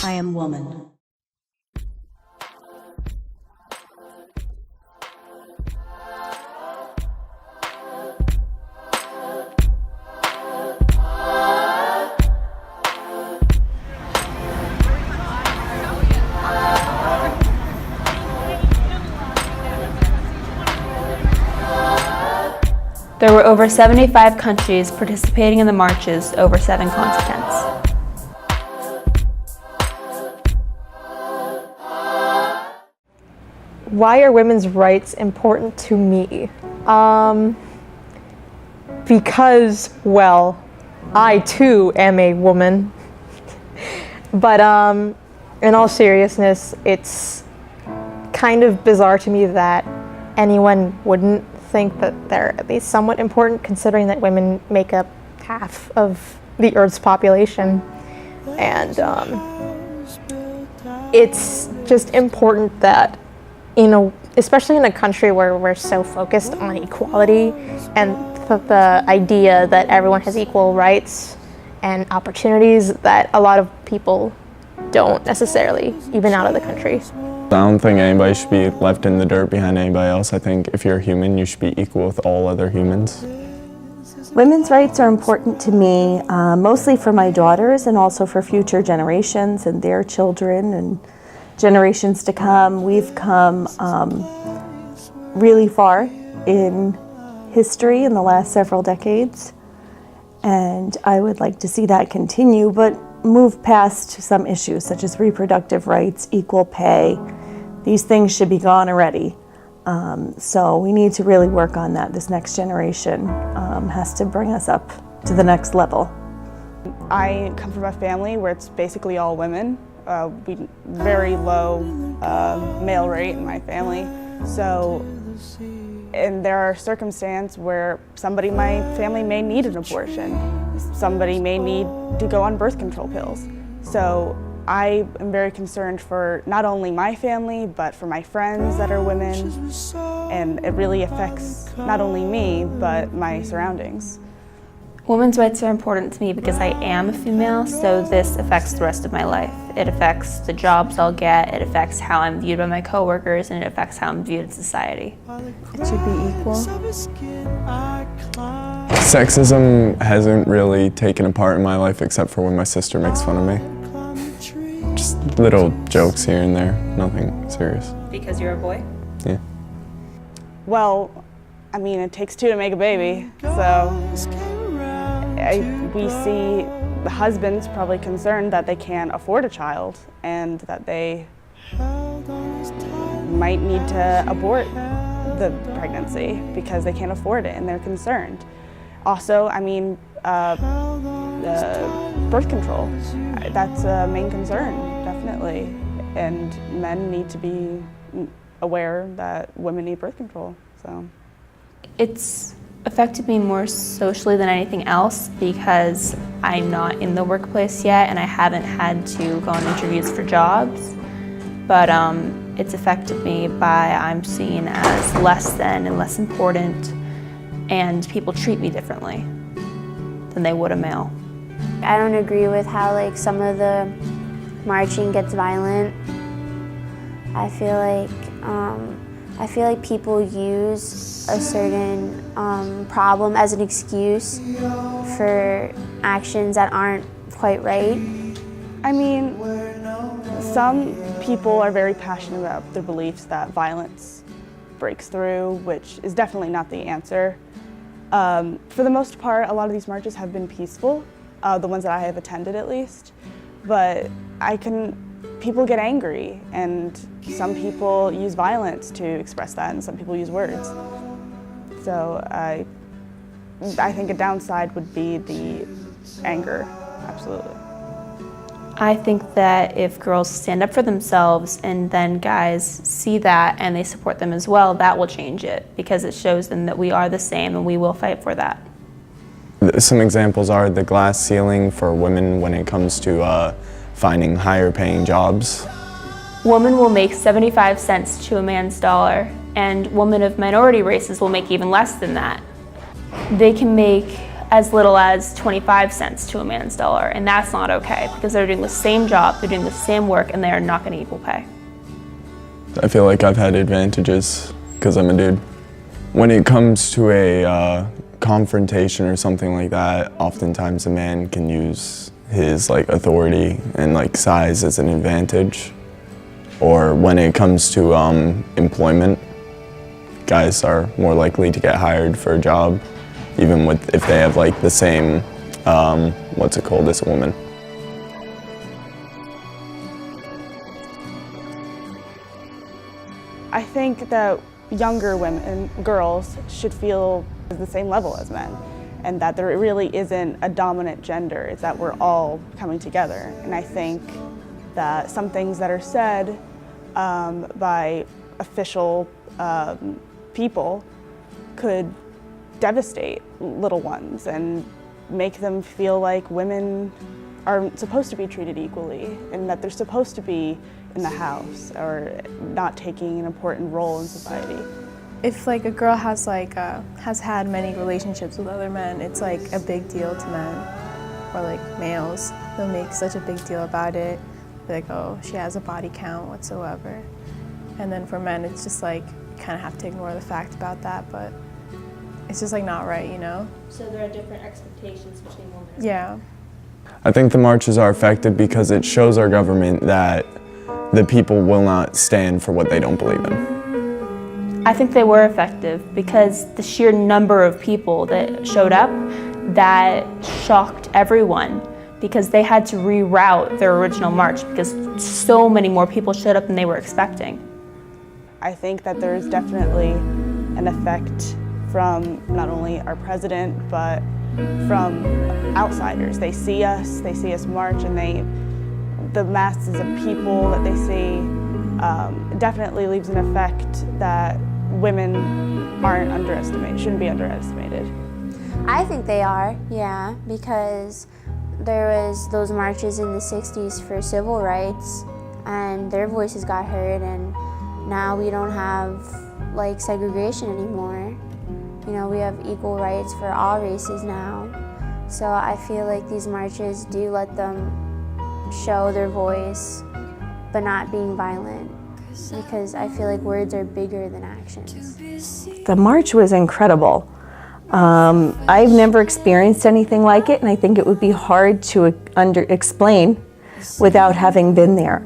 I am woman. There were over 75 countries participating in the marches over 7 continents. Why are women's rights important to me? Because, well, I too am a woman. But in all seriousness, it's kind of bizarre to me that anyone wouldn't think that they're at least somewhat important, considering that women make up half of the Earth's population. And it's just important that, especially in a country where we're so focused on equality and the idea that everyone has equal rights and opportunities, that a lot of people don't necessarily, even out of the country. I don't think anybody should be left in the dirt behind anybody else. I think if you're a human, you should be equal with all other humans. Women's rights are important to me, mostly for my daughters and also for future generations and their children and generations to come. We've come really far in history in the last several decades, and I would like to see that continue, but move past some issues such as reproductive rights, equal pay. These things should be gone already. So we need to really work on that. This next generation has to bring us up to the next level. I come from a family where it's basically all women. Very low male rate in my family. So, and there are circumstances where somebody in my family may need an abortion. Somebody may need to go on birth control pills. So I am very concerned for not only my family, but for my friends that are women. And it really affects not only me, but my surroundings. Women's rights are important to me because I am a female, so this affects the rest of my life. It affects the jobs I'll get, it affects how I'm viewed by my coworkers, and it affects how I'm viewed in society. It should be equal. Sexism hasn't really taken a part in my life except for when my sister makes fun of me. Just little jokes here and there, nothing serious. Because you're a boy? Yeah. Well, I mean, it takes 2 to make a baby, so we see the husbands probably concerned that they can't afford a child and that they might need to abort the pregnancy because they can't afford it and they're concerned. Also, I mean, birth control, that's a main concern, definitely. And men need to be aware that women need birth control, so. It's affected me more socially than anything else because I'm not in the workplace yet and I haven't had to go on interviews for jobs. But it's affected me by I'm seen as less than and less important, and people treat me differently than they would a male. I don't agree with how some of the marching gets violent. I feel like people use a certain problem as an excuse for actions that aren't quite right. I mean, some people are very passionate about their beliefs that violence breaks through, which is definitely not the answer. For the most part, a lot of these marches have been peaceful, the ones that I have attended at least, but people get angry, and some people use violence to express that, and some people use words. So I think a downside would be the anger, absolutely. I think that if girls stand up for themselves and then guys see that and they support them as well, that will change it because it shows them that we are the same and we will fight for that. Some examples are the glass ceiling for women when it comes to finding higher paying jobs. Women will make 75 cents to a man's dollar, and women of minority races will make even less than that. They can make as little as 25 cents to a man's dollar, and that's not okay because they're doing the same job, they're doing the same work, and they are not getting equal pay. I feel like I've had advantages because I'm a dude. When it comes to a confrontation or something like that, oftentimes a man can use his authority and size as an advantage. Or when it comes to employment, guys are more likely to get hired for a job, even if they have the same, as a woman. I think that younger women, girls, should feel at the same level as men, and that there really isn't a dominant gender. It's that we're all coming together. And I think that some things that are said by official people could devastate little ones and make them feel like women are supposed to be treated equally and that they're supposed to be in the house or not taking an important role in society. If a girl has has had many relationships with other men, it's a big deal to men or males. They'll make such a big deal about it. Oh, she has a body count whatsoever. And then for men, it's just you kind of have to ignore the fact about that, but it's just not right, you know? So there are different expectations between women. Yeah. I think the marches are effective because it shows our government that the people will not stand for what they don't believe in. I think they were effective because the sheer number of people that showed up, that shocked everyone because they had to reroute their original march because so many more people showed up than they were expecting. I think that there's definitely an effect from not only our president, but from outsiders. They see us march, and the masses of people that they see definitely leaves an effect that women aren't underestimated, shouldn't be underestimated. I think they are, yeah, because there was those marches in the 60s for civil rights, and their voices got heard, and now we don't have segregation anymore. You know, we have equal rights for all races now. So I feel these marches do let them show their voice, but not being violent, because I feel words are bigger than actions. The march was incredible. I've never experienced anything like it, and I think it would be hard to explain without having been there.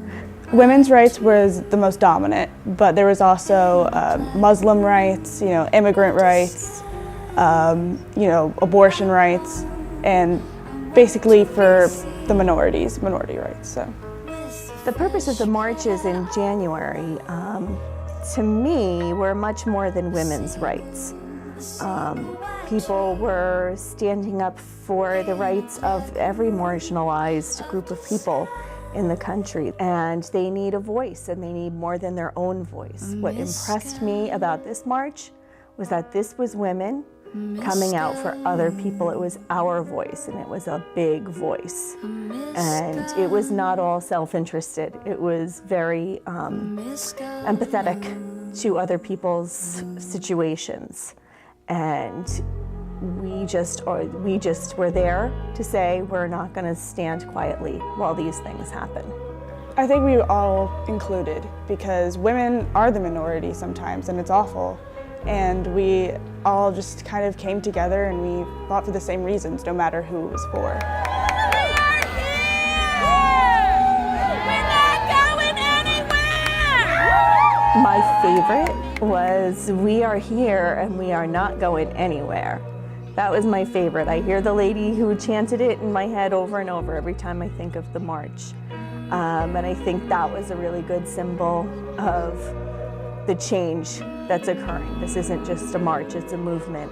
Women's rights was the most dominant, but there was also Muslim rights, immigrant rights, abortion rights, and basically for the minority rights. So, the purpose of the marches in January, to me, were much more than women's rights. People were standing up for the rights of every marginalized group of people in the country, and they need a voice, and they need more than their own voice. What impressed me about this march was that this was women coming out for other people. It was our voice, and it was a big voice. And it was not all self-interested. It was very empathetic to other people's situations. And we just were there to say we're not going to stand quietly while these things happen. I think we were all included because women are the minority sometimes, and it's awful. And we all just kind of came together and we fought for the same reasons, no matter who it was for. My favorite was "We are here and we are not going anywhere." That was my favorite. I hear the lady who chanted it in my head over and over every time I think of the march. And I think that was a really good symbol of the change that's occurring. This isn't just a march, it's a movement,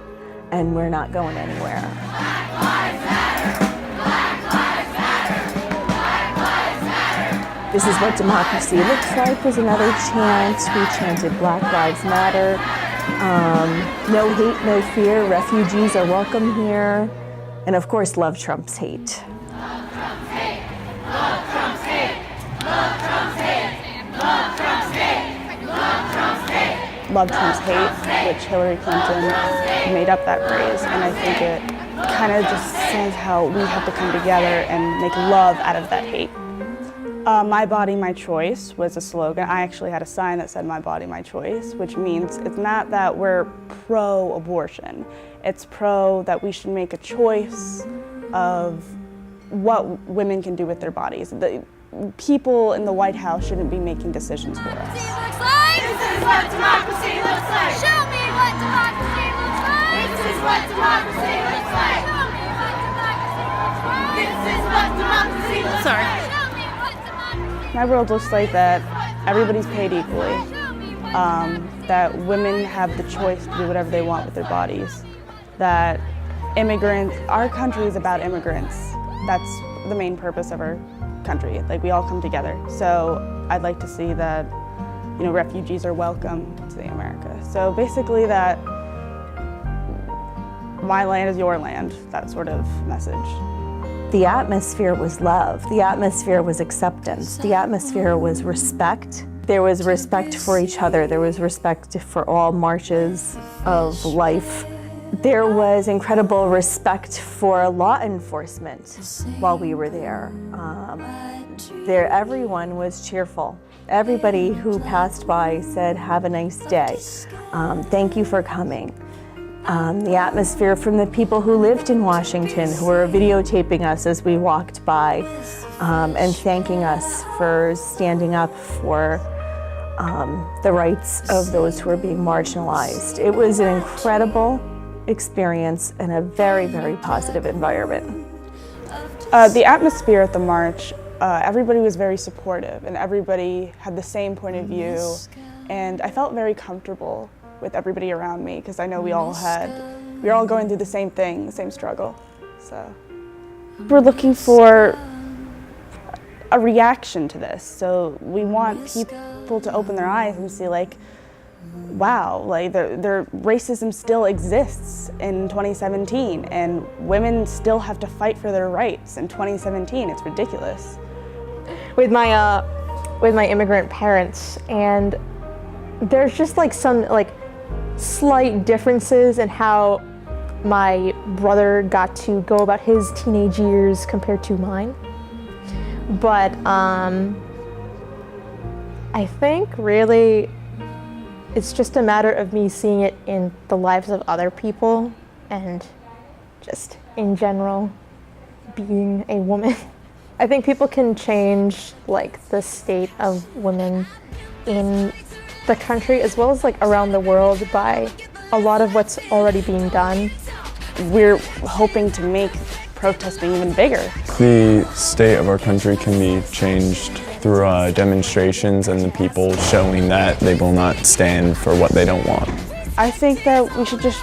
and we're not going anywhere. Black Lives Matter! Black Lives Matter! Black Lives Matter! This is what democracy looks like was another chant. We chanted Black Lives Matter. No hate, no fear, refugees are welcome here. And of course, love trumps hate. Love trumps hate! Love trumps hate! Love trumps hate! Love trumps hate! Love trumps hate! Love trumps hate, which Hillary Clinton made up that phrase, and I think it kind of just says how we have to come together and make love out of that hate. My body, my choice was a slogan. I actually had a sign that said my body, my choice, which means it's not that we're pro-abortion. It's pro that we should make a choice of what women can do with their bodies. The people in the White House shouldn't be making decisions for us. This is what democracy looks like. Show me what democracy looks like. This is what democracy looks like. Show me what democracy looks like. This is what democracy looks like. Show me what democracy. My world looks like that everybody's paid equally, that women have the choice to do whatever they want with their bodies, that immigrants, our country is about immigrants. That's the main purpose of our country. Like, we all come together. So I'd like to see that, you know, refugees are welcome to America. So basically that my land is your land, that sort of message. The atmosphere was love. The atmosphere was acceptance. The atmosphere was respect. There was respect for each other. There was respect for all marches of life. There was incredible respect for law enforcement while we were there. Everyone was cheerful. Everybody who passed by said, "Have a nice day. Thank you for coming." The atmosphere from the people who lived in Washington, who were videotaping us as we walked by and thanking us for standing up for the rights of those who are being marginalized. It was an incredible experience and a very, very positive environment. The atmosphere at the march, everybody was very supportive and everybody had the same point of view, and I felt very comfortable with everybody around me because I know we were all going through the same thing, the same struggle. So we're looking for a reaction to this. So we want people to open their eyes and see, like, wow, like their racism still exists in 2017 and women still have to fight for their rights in 2017. It's ridiculous. With my immigrant parents, and there's just like some slight differences in how my brother got to go about his teenage years compared to mine. But I think really it's just a matter of me seeing it in the lives of other people and just in general being a woman. I think people can change like the state of women in the country as well as like around the world by a lot of what's already being done. We're hoping to make protesting even bigger. The state of our country can be changed through demonstrations and the people showing that they will not stand for what they don't want. I think that we should just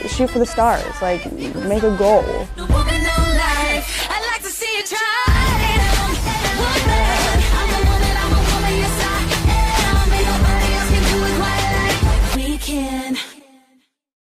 shoot for the stars, make a goal. No woman, no life.